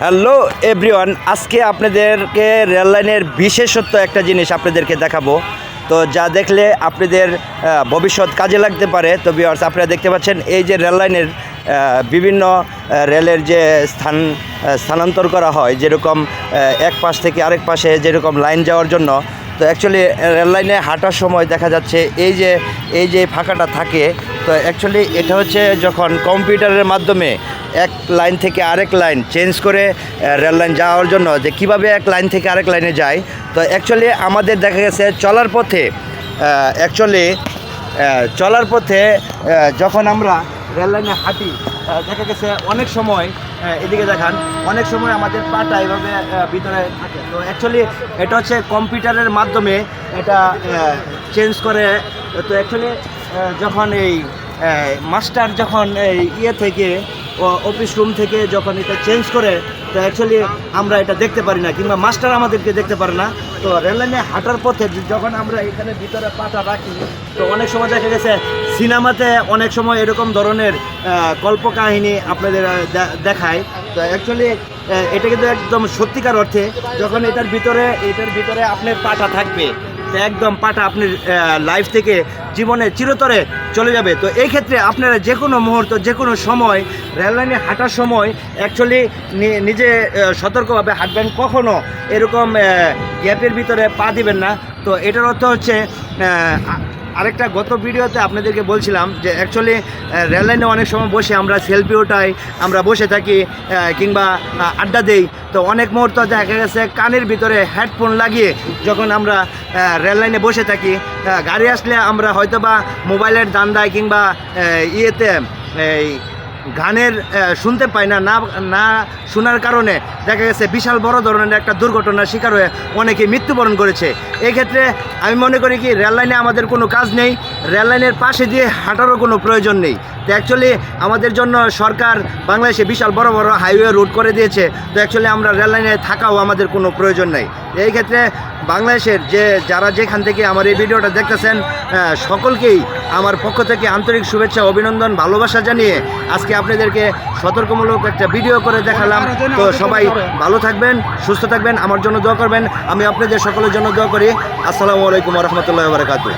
Hello everyone, আজকে আপনাদেরকে rail লাইনের বিশেষত্ব একটা জিনিস আপনাদেরকে দেখাবো। তো যা দেখলে আপনাদের ভবিষ্যৎ কাজে লাগতে পারে। তো ভিউয়ার্স, আপনারা দেখতে পাচ্ছেন এই যে রেল লাইনের বিভিন্ন রেলের যে স্থানান্তর করা হয়, যেরকম এক পাশ থেকে আরেক পাশে যেরকম লাইন যাওয়ার জন্য। তো অ্যাকচুয়ালি রেল লাইনে হাঁটার সময় দেখা যাচ্ছে এই যে ফাঁকাটা থাকে। তো অ্যাকচুয়ালি এটা হচ্ছে যখন কম্পিউটারের মাধ্যমে এক লাইন থেকে আরেক লাইন চেঞ্জ করে রেল লাইন যাওয়ার জন্য যে কীভাবে এক লাইন থেকে আরেক লাইনে যায়। তো অ্যাকচুয়ালি আমাদের দেখা গেছে চলার পথে যখন আমরা রেল লাইনে হাঁটি, দেখা গেছে অনেক সময় এদিকে দেখান, অনেক সময় আমাদের পাটা এইভাবে ভিতরে থাকে। তো অ্যাকচুয়ালি এটা হচ্ছে কম্পিউটারের মাধ্যমে এটা চেঞ্জ করে। তো অ্যাকচুয়ালি যখন এই মাস্টার যখন এই থেকে অফিস রুম থেকে যখন এটা চেঞ্জ করে, তো অ্যাকচুয়ালি আমরা এটা দেখতে পারি না, কিংবা মাস্টার আমাদেরকে দেখতে পারে না। তো রেললাইনে হাঁটার পথে যখন আমরা এখানে ভিতরে পাটা রাখি, তো অনেক সময় দেখা গেছে সিনেমাতে অনেক সময় এরকম ধরনের কল্পকাহিনী আপনাদের দেখায়। তো অ্যাকচুয়ালি এটা কিন্তু একদম সত্যিকার অর্থে যখন এটার ভিতরে আপনার পাটা থাকবে, তো একদম পাটা আপনার লাইফ থেকে জীবনে চিরতরে চলে যাবে। তো এই ক্ষেত্রে আপনারা যে কোনো মুহূর্ত, যে কোনো সময় রেললাইনে হাঁটার সময় অ্যাকচুয়ালি নিজে সতর্কভাবে হাঁটবেন, কখনো এরকম গ্যাপের ভিতরে পা দিবেন না। তো এটার অর্থ হচ্ছে আরেকটা গত ভিডিওতে আপনাদেরকে বলছিলাম যে অ্যাকচুয়ালি রেললাইনে অনেক সময় বসে আমরা সেলফি ওঠাই, আমরা বসে থাকি কিংবা আড্ডা দেই। তো অনেক মুহূর্ত দেখা গেছে কানের ভিতরে হেডফোন লাগিয়ে যখন আমরা রেললাইনে বসে থাকি, গাড়ি আসলে আমরা হয়তোবা মোবাইলের দান্দায় কিংবা এই গানের শুনতে পাই না শোনার কারণে দেখা গেছে বিশাল বড় ধরনের একটা দুর্ঘটনার শিকার হয়ে অনেকে মৃত্যুবরণ করেছে। এই ক্ষেত্রে আমি মনে করি কি রেললাইনে আমাদের কোনো কাজ নেই, রেললাইনের পাশে দিয়ে হাঁটারও কোনো প্রয়োজন নেই। তো অ্যাকচুয়ালি আমাদের জন্য সরকার বাংলাদেশে বিশাল বড় বড় হাইওয়ে রোড করে দিয়েছে। তো অ্যাকচুয়ালি আমরা রেললাইনে থাকাও আমাদের কোনো প্রয়োজন নেই। এই ক্ষেত্রে বাংলাদেশের যারা যেখান থেকে আমার এই ভিডিওটা দেখতেছেন, সকলকেই আমার পক্ষ থেকে আন্তরিক শুভেচ্ছা, অভিনন্দন, ভালোবাসা জানিয়ে আজকে আপনাদেরকে সতর্কমূলক একটা ভিডিও করে দেখালাম। তো সবাই ভালো থাকবেন, সুস্থ থাকবেন, আমার জন্য দোয়া করবেন। আমি আপনাদের সকলের জন্য দোয়া করি। আসসালামু আলাইকুম ওয়া রাহমাতুল্লাহি ওয়া বারাকাতুহু।